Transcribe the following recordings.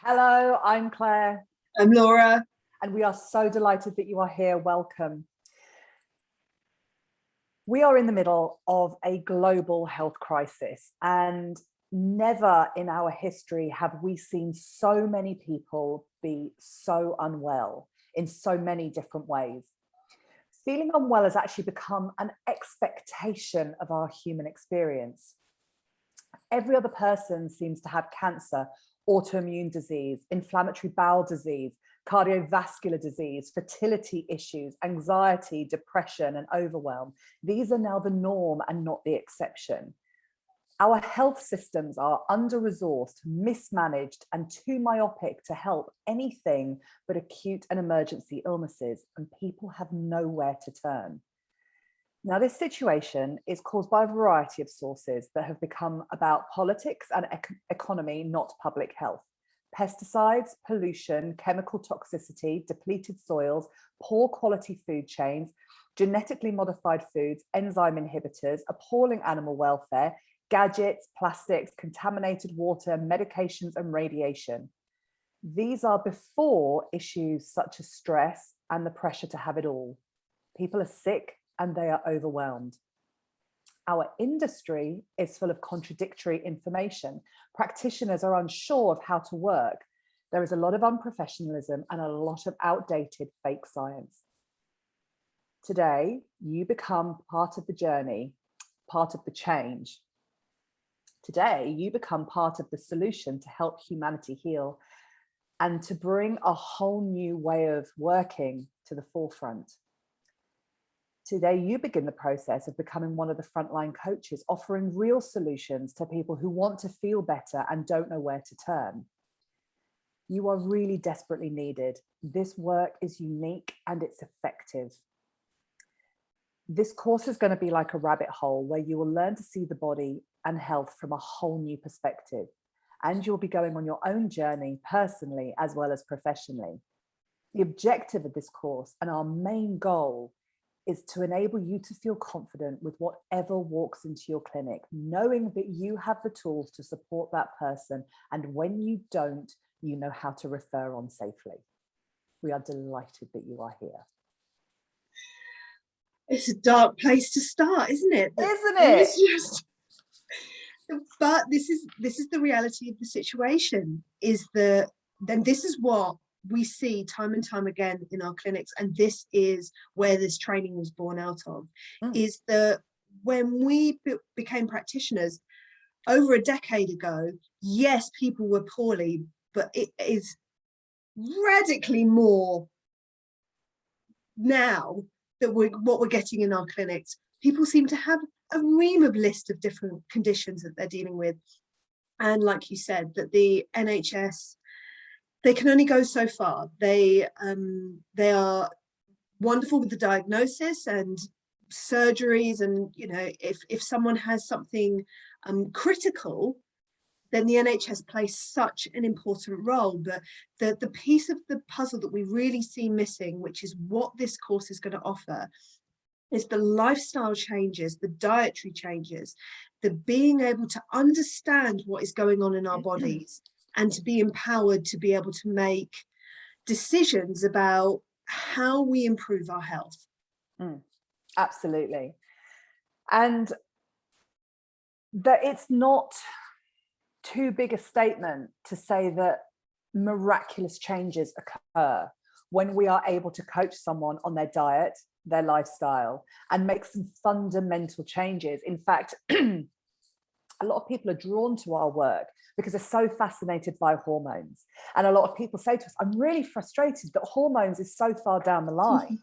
Hello, I'm Claire. I'm Laura. And we are so delighted that you are here. Welcome. We are in the middle of a global health crisis, and never in our history have we seen so many people be so unwell in so many different ways. Feeling unwell has actually become an expectation of our human experience. Every other person seems to have cancer, autoimmune disease, inflammatory bowel disease, cardiovascular disease, fertility issues, anxiety, depression, and overwhelm. These are now the norm and not the exception. Our health systems are under-resourced, mismanaged, and too myopic to help anything but acute and emergency illnesses, and people have nowhere to turn. Now, this situation is caused by a variety of sources that have become about politics and economy, not public health. Pesticides, pollution, chemical toxicity, depleted soils, poor quality food chains, genetically modified foods, enzyme inhibitors, appalling animal welfare, gadgets, plastics, contaminated water, medications, and radiation. These are before issues such as stress and the pressure to have it all. People are sick and they are overwhelmed. Our industry is full of contradictory information. Practitioners are unsure of how to work. There is a lot of unprofessionalism and a lot of outdated fake science. Today, you become part of the journey, part of the change. Today, you become part of the solution to help humanity heal and to bring a whole new way of working to the forefront. Today, you begin the process of becoming one of the frontline coaches, offering real solutions to people who want to feel better and don't know where to turn. You are really desperately needed. This work is unique and it's effective. This course is going to be like a rabbit hole where you will learn to see the body and health from a whole new perspective. And you'll be going on your own journey personally as well as professionally. The objective of this course and our main goal is to enable you to feel confident with whatever walks into your clinic, knowing that you have the tools to support that person. And when you don't, you know how to refer on safely. We are delighted that you are here. It's a dark place to start, isn't it? Isn't it? But this is the reality of the situation, then this is what we see time and time again in our clinics, and this is where this training was born out of, is that when we became practitioners over a decade ago, yes, people were poorly, but it is radically more now that what we're getting in our clinics. People seem to have a ream of list of different conditions that they're dealing with. And like you said, that the NHS, they can only go so far. They are wonderful with the diagnosis and surgeries, and if someone has something critical, then the NHS plays such an important role. But the piece of the puzzle that we really see missing, which is what this course is going to offer, is the lifestyle changes, the dietary changes, the being able to understand what is going on in our bodies and to be empowered to be able to make decisions about how we improve our health. Absolutely. And that it's not too big a statement to say that miraculous changes occur when we are able to coach someone on their diet, their lifestyle, and make some fundamental changes. In fact, a lot of people are drawn to our work because they're so fascinated by hormones. And a lot of people say to us, I'm really frustrated that hormones is so far down the line.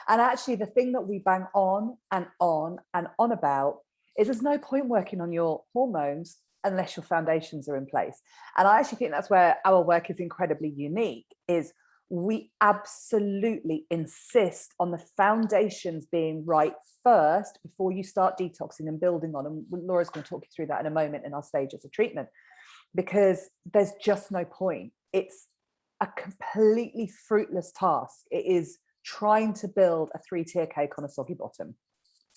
And actually the thing that we bang on and on and on about is there's no point working on your hormones unless your foundations are in place. And I actually think that's where our work is incredibly unique, is we absolutely insist on the foundations being right first before you start detoxing and building on. And Laura's going to talk you through that in a moment in our stages of treatment, because there's just no point. It's a completely fruitless task. It is trying to build a 3-tier cake on a soggy bottom.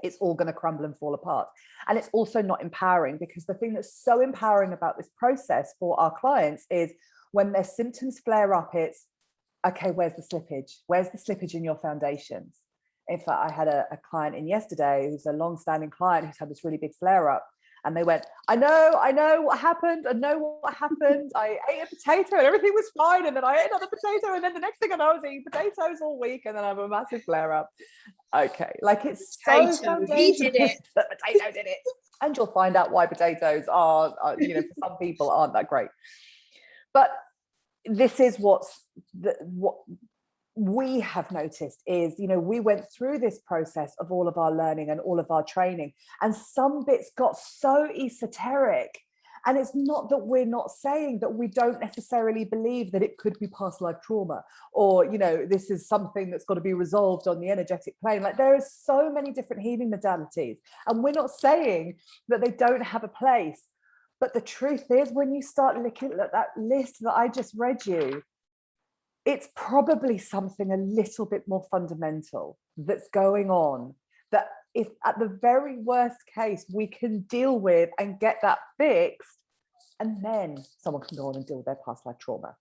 it's all going to crumble and fall apart. And it's also not empowering, because the thing that's so empowering about this process for our clients is when their symptoms flare up, it's, okay, where's the slippage? Where's the slippage in your foundations? In fact, I had a client in yesterday who's a long-standing client who's had this really big flare up. And they went, I know what happened. I know what happened. I ate a potato and everything was fine. And then I ate another potato. And then the next thing I know, I was eating potatoes all week. And then I have a massive flare up. Okay. Like, it's so He did it. The potato did it. And you'll find out why potatoes are, you know, for some people aren't that great. But this is what we have noticed is, you know, we went through this process of all of our learning and all of our training, and some bits got so esoteric. And it's not that we're not saying that we don't necessarily believe that it could be past life trauma, or, you know, this is something that's got to be resolved on the energetic plane. Like, there are so many different healing modalities, and we're not saying that they don't have a place. But the truth is, when you start looking at that list that I just read you, it's probably something a little bit more fundamental that's going on, that if at the very worst case we can deal with and get that fixed, and then someone can go on and deal with their past life trauma.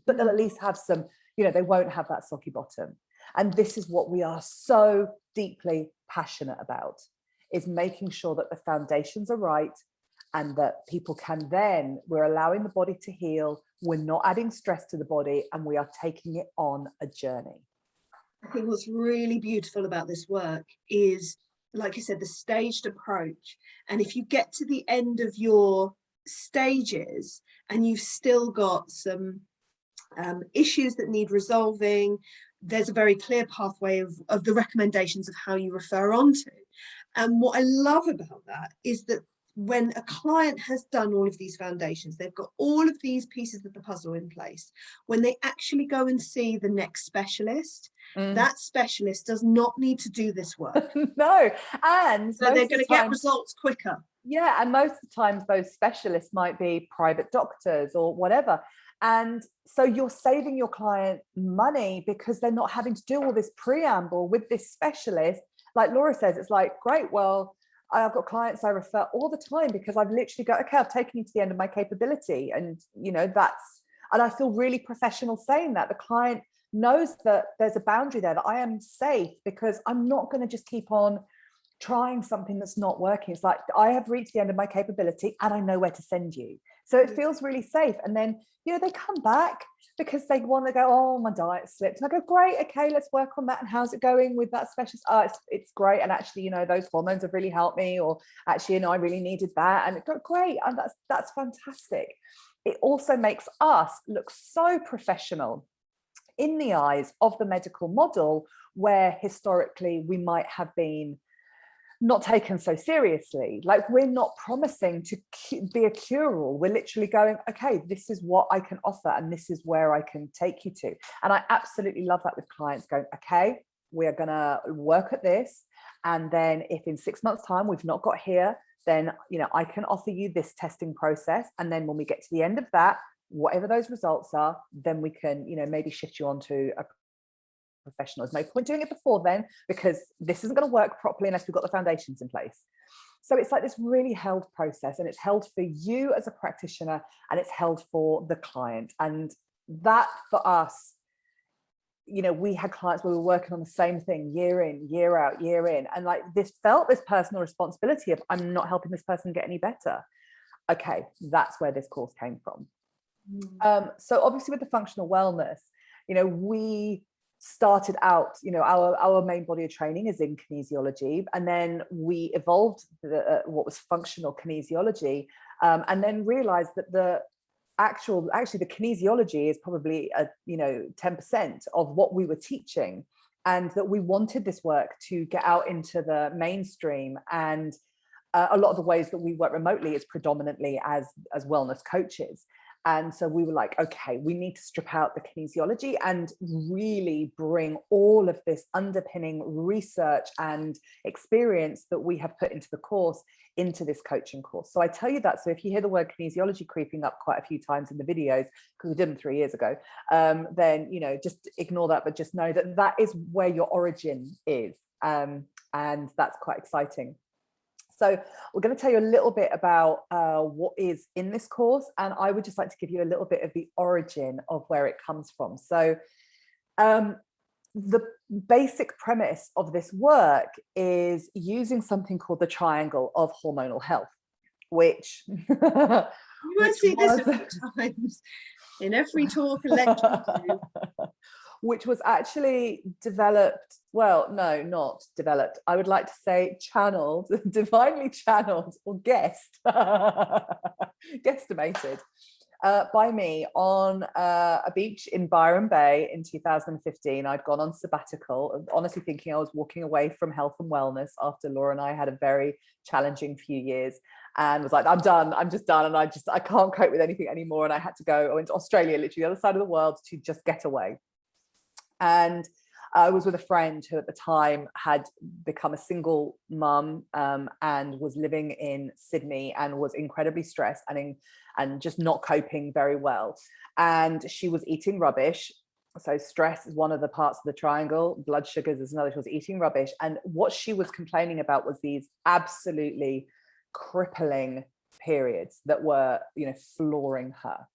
But they'll at least have some, you know, they won't have that soggy bottom. And this is what we are so deeply passionate about, is making sure that the foundations are right, and that people can then, we're allowing the body to heal, we're not adding stress to the body, and we are taking it on a journey. I think what's really beautiful about this work is, like you said, the staged approach. And if you get to the end of your stages and you've still got some issues that need resolving, there's a very clear pathway of the recommendations of how you refer on to. And what I love about that is that when a client has done all of these foundations, they've got all of these pieces of the puzzle in place, when they actually go and see the next specialist, that specialist does not need to do this work. No. And so they're going to get results quicker. Yeah. And most of the times those specialists might be private doctors or whatever. And so you're saving your client money, because they're not having to do all this preamble with this specialist. Like Laura says, it's like, great, well, I've got clients I refer all the time, because I've literally got, okay, I've taken you to the end of my capability. And, you know, and I feel really professional saying that. The client knows that there's a boundary there, that I am safe, because I'm not going to just keep on trying something that's not working. It's like, I have reached the end of my capability and I know where to send you. So it feels really safe. And then, you know, they come back because they want to go, oh, my diet slipped. And I go, great, okay, let's work on that. And how's it going with that specialist? Oh, it's great. And actually, you know, those hormones have really helped me, or actually, you know, I really needed that. And it got great. And that's fantastic. It also makes us look so professional in the eyes of the medical model, where historically we might have been not taken so seriously. Like, we're not promising to be a cure-all. We're literally going, okay, this is what I can offer, and this is where I can take you to. And I absolutely love that with clients, going, okay, we are going to work at this. And then if in 6 months' time we've not got here, then, you know, I can offer you this testing process. And then when we get to the end of that, whatever those results are, then we can, you know, maybe shift you on to a professional. There's no point doing it before then, because this isn't going to work properly unless we've got the foundations in place. So it's like this really held process, and it's held for you as a practitioner, and it's held for the client. And that, for us, you know, we had clients where we were working on the same thing year in, year out, year in, and like this personal responsibility of, I'm not helping this person get any better. Okay, that's where this course came from. So obviously with the functional wellness, you know, we started out, you know, our main body of training is in kinesiology, and then we evolved what was functional kinesiology, and then realized that actually the kinesiology is probably 10% of what we were teaching, and that we wanted this work to get out into the mainstream. And a lot of the ways that we work remotely is predominantly as wellness coaches. And so we were like, okay, we need to strip out the kinesiology and really bring all of this underpinning research and experience that we have put into the course into this coaching course. So I tell you that, so if you hear the word kinesiology creeping up quite a few times in the videos, because we did them 3 years ago, then, you know, just ignore that, but just know that that is where your origin is. And that's quite exciting. So we're going to tell you a little bit about what is in this course, and I would just like to give you a little bit of the origin of where it comes from. So the basic premise of this work is using something called the triangle of hormonal health, which you won't see this a few times in every talk and lecture we do. Which was actually developed, well, no, not developed. I would like to say channeled, divinely channeled, or guesstimated by me on a beach in Byron Bay in 2015. I'd gone on sabbatical, honestly thinking I was walking away from health and wellness after Laura and I had a very challenging few years, and was like, I'm done, I'm just done, and I can't cope with anything anymore. And I had to go, I went to Australia, literally the other side of the world, to just get away. And I was with a friend who at the time had become a single mum and was living in Sydney and was incredibly stressed and just not coping very well. And she was eating rubbish. So stress is one of the parts of the triangle. Blood sugars is another. She was eating rubbish. And what she was complaining about was these absolutely crippling periods that were, flooring her.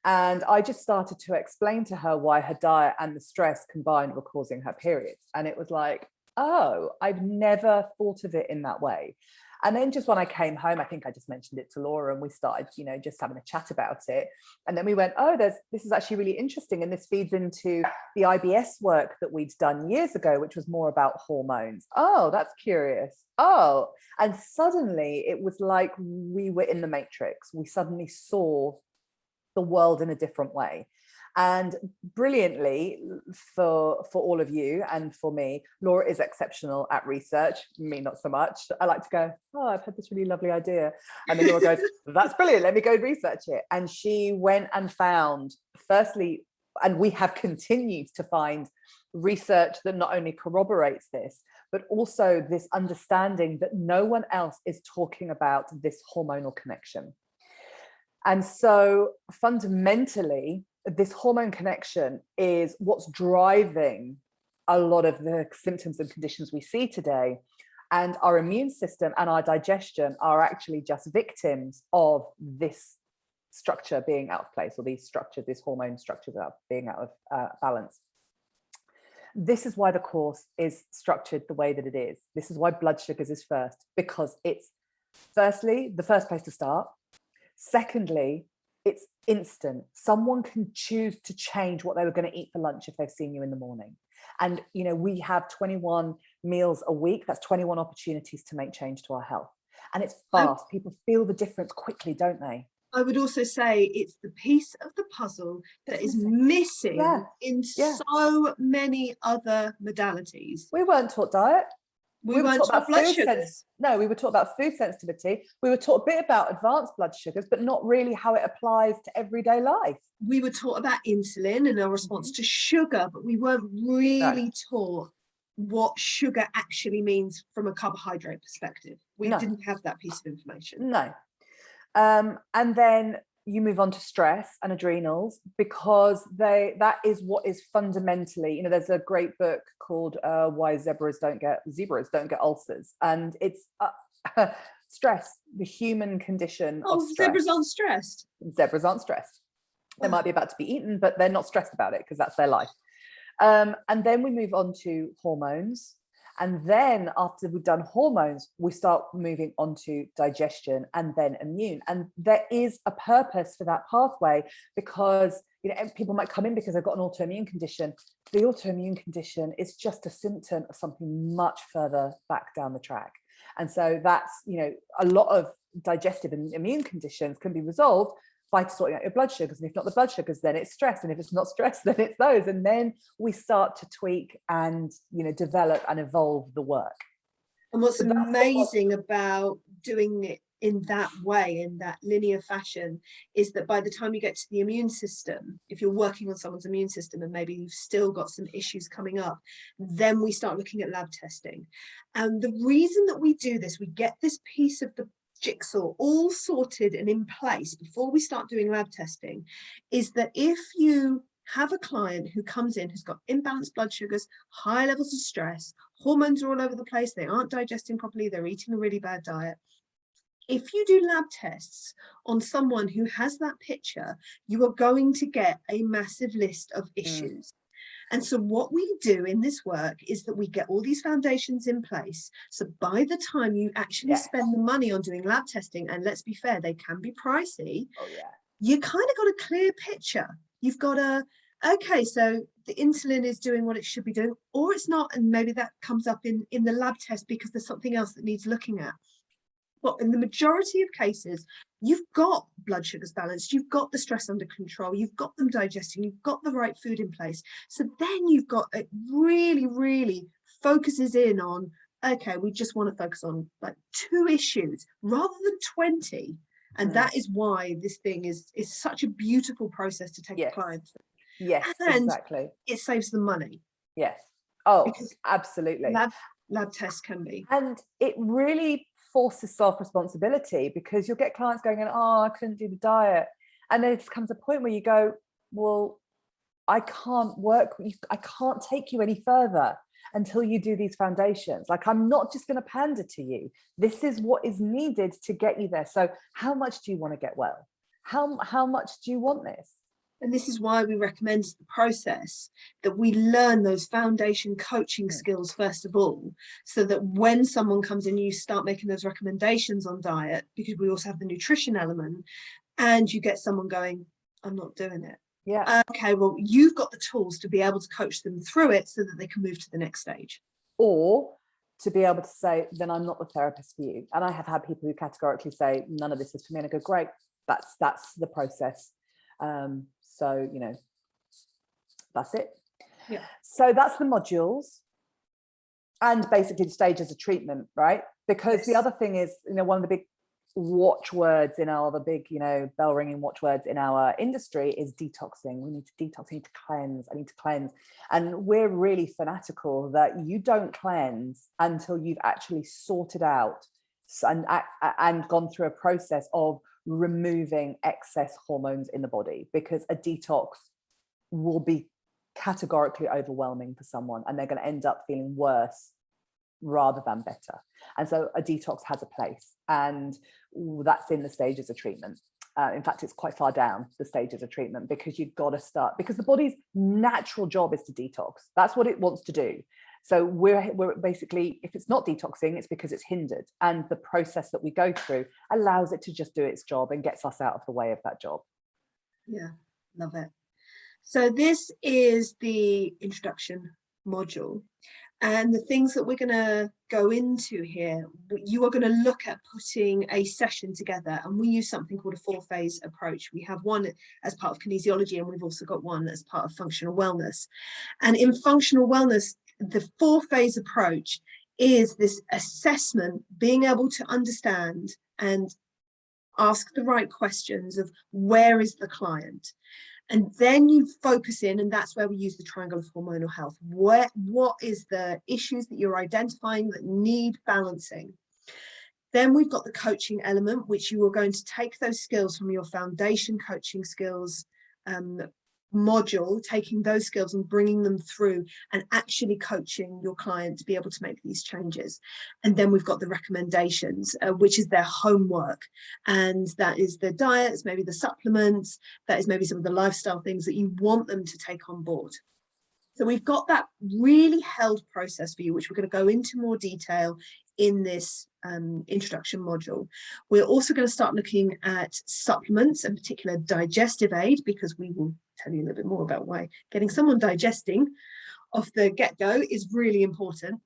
And I just started to explain to her why her diet and the stress combined were causing her periods. And it was like, oh, I've never thought of it in that way. And then just when I came home, I think I just mentioned it to Laura, and we started, just having a chat about it. And then we went, oh, this is actually really interesting. And this feeds into the IBS work that we'd done years ago, which was more about hormones. Oh, that's curious. Oh, and suddenly it was like we were in the Matrix. We suddenly saw the world in a different way. And brilliantly, for all of you and for me, Laura is exceptional at research. Me, not so much. I like to go, oh, I've had this really lovely idea. And then Laura goes, that's brilliant, let me go research it. And she went and found, firstly, and we have continued to find research that not only corroborates this, but also this understanding that no one else is talking about this hormonal connection. And so fundamentally, this hormone connection is what's driving a lot of the symptoms and conditions we see today. And our immune system and our digestion are actually just victims of this structure being out of place, or these hormone structures being out of balance. This is why the course is structured the way that it is. This is why blood sugars is first, because it's firstly the first place to start. Secondly, it's instant. Someone can choose to change what they were going to eat for lunch if they've seen you in the morning. And, we have 21 meals a week. That's 21 opportunities to make change to our health. And it's fast. People feel the difference quickly, don't they? I would also say it's the piece of the puzzle that is missing in so many other modalities. We weren't taught diet. We weren't taught blood sugars. No, we were taught about food sensitivity. We were taught a bit about advanced blood sugars, but not really how it applies to everyday life. We were taught about insulin and our response to sugar, but we weren't really taught what sugar actually means from a carbohydrate perspective. We didn't have that piece of information. No. And then you move on to stress and adrenals, because that is what is fundamentally, there's a great book called Why Zebras Don't Get Ulcers, and it's stress, the human condition of stress. Zebras aren't stressed. Zebras aren't stressed. They might be about to be eaten, but they're not stressed about it because that's their life. And then we move on to hormones. And then after we've done hormones, we start moving on to digestion and then immune. And there is a purpose for that pathway, because people might come in because they've got an autoimmune condition. The autoimmune condition is just a symptom of something much further back down the track. And so that's, a lot of digestive and immune conditions can be resolved by sorting out your blood sugars. And if not the blood sugars, then it's stress. And if it's not stress, then it's those. And then we start to tweak and, develop and evolve the work. And what's amazing about doing it in that way, in that linear fashion, is that by the time you get to the immune system, if you're working on someone's immune system and maybe you've still got some issues coming up, then we start looking at lab testing. And the reason that we do this, we get this piece of the jigsaw all sorted and in place before we start doing lab testing, is that if you have a client who comes in who's got imbalanced blood sugars, high levels of stress, hormones are all over the place, they aren't digesting properly, they're eating a really bad diet. If you do lab tests on someone who has that picture, you are going to get a massive list of issues. And so what we do in this work is that we get all these foundations in place. So by the time you actually spend the money on doing lab testing, and let's be fair, they can be pricey, you kind of got a clear picture. You've got okay, so the insulin is doing what it should be doing, or it's not, and maybe that comes up in the lab test because there's something else that needs looking at. But in the majority of cases, you've got blood sugars balanced, you've got the stress under control, you've got them digesting, you've got the right food in place. So then you've got, it really, really focuses in on, okay, we just want to focus on like 2 issues rather than 20. And that is why this thing is such a beautiful process to take a client through. Yes, and exactly. It saves them money. Yes. Oh, because absolutely. Lab tests can be. And it really forces self-responsibility, because you'll get clients going, oh, I couldn't do the diet. And there comes a point where you go, well, I can't work, I can't take you any further until you do these foundations. Like, I'm not just going to pander to you. This is what is needed to get you there. So how much do you want to get well? How much do you want this? And this is why we recommend the process, that we learn those foundation coaching skills first of all, so that when someone comes in, you start making those recommendations on diet, because we also have the nutrition element, and you get someone going, I'm not doing it. Yeah. Okay, well, you've got the tools to be able to coach them through it so that they can move to the next stage. Or to be able to say, then I'm not the therapist for you. And I have had people who categorically say, none of this is for me. And I go, great, that's the process. So, you know, that's it. Yeah. So that's the modules and basically the stages of treatment, right? Because the other thing is, you know, one of the big watchwords in our, the big, you know, bell ringing watchwords in our industry is detoxing. We need to detox, I need to cleanse, I need to cleanse. And we're really fanatical that you don't cleanse until you've actually sorted out and gone through a process of removing excess hormones in the body, because a detox will be categorically overwhelming for someone and they're going to end up feeling worse rather than better. And so a detox has a place, and that's in the stages of treatment. In fact, it's quite far down the stages of treatment, because you've got to start, because the body's natural job is to detox. That's what it wants to do. So we're basically, if it's not detoxing, it's because it's hindered. And the process that we go through allows it to just do its job and gets us out of the way of that job. Yeah, love it. So this is the introduction module. And the things that we're going to go into here, you are going to look at putting a session together, and we use something called a 4-phase approach. We have one as part of kinesiology, and we've also got one as part of functional wellness. And in functional wellness, the 4-phase approach is this assessment, being able to understand and ask the right questions of where is the client. And then you focus in, and that's where we use the triangle of hormonal health. What is the issues that you're identifying that need balancing? Then we've got the coaching element, which you are going to take those skills from your foundation coaching skills module, taking those skills and bringing them through and actually coaching your client to be able to make these changes. And then we've got the recommendations, which is their homework, and that is the diets, maybe the supplements, that is maybe some of the lifestyle things that you want them to take on board. So we've got that really held process for you, which we're going to go into more detail in this introduction module. We're also going to start looking at supplements, in particular digestive aid, because we will tell you a little bit more about why getting someone digesting off the get-go is really important.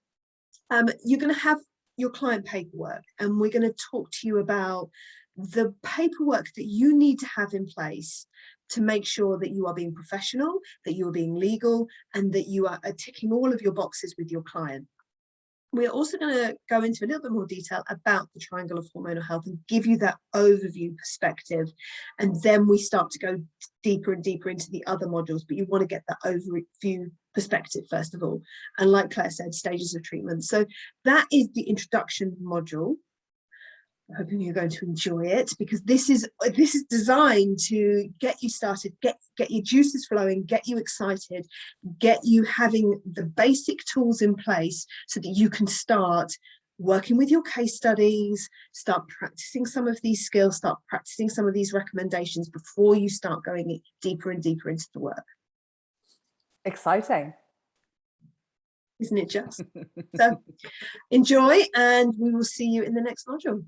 You're going to have your client paperwork, and we're going to talk to you about the paperwork that you need to have in place to make sure that you are being professional, that you are being legal, and that you are ticking all of your boxes with your client. We're also going to go into a little bit more detail about the triangle of hormonal health and give you that overview perspective. And then we start to go deeper and deeper into the other modules, but you want to get that overview perspective first of all. And like Claire said, stages of treatment. So that is the introduction module. hoping you're going to enjoy it, because this is designed to get you started, get your juices flowing, get you excited, get you having the basic tools in place so that you can start working with your case studies, start practicing some of these skills, start practicing some of these recommendations before you start going deeper and deeper into the work. Exciting. Isn't it just? So enjoy, and we will see you in the next module.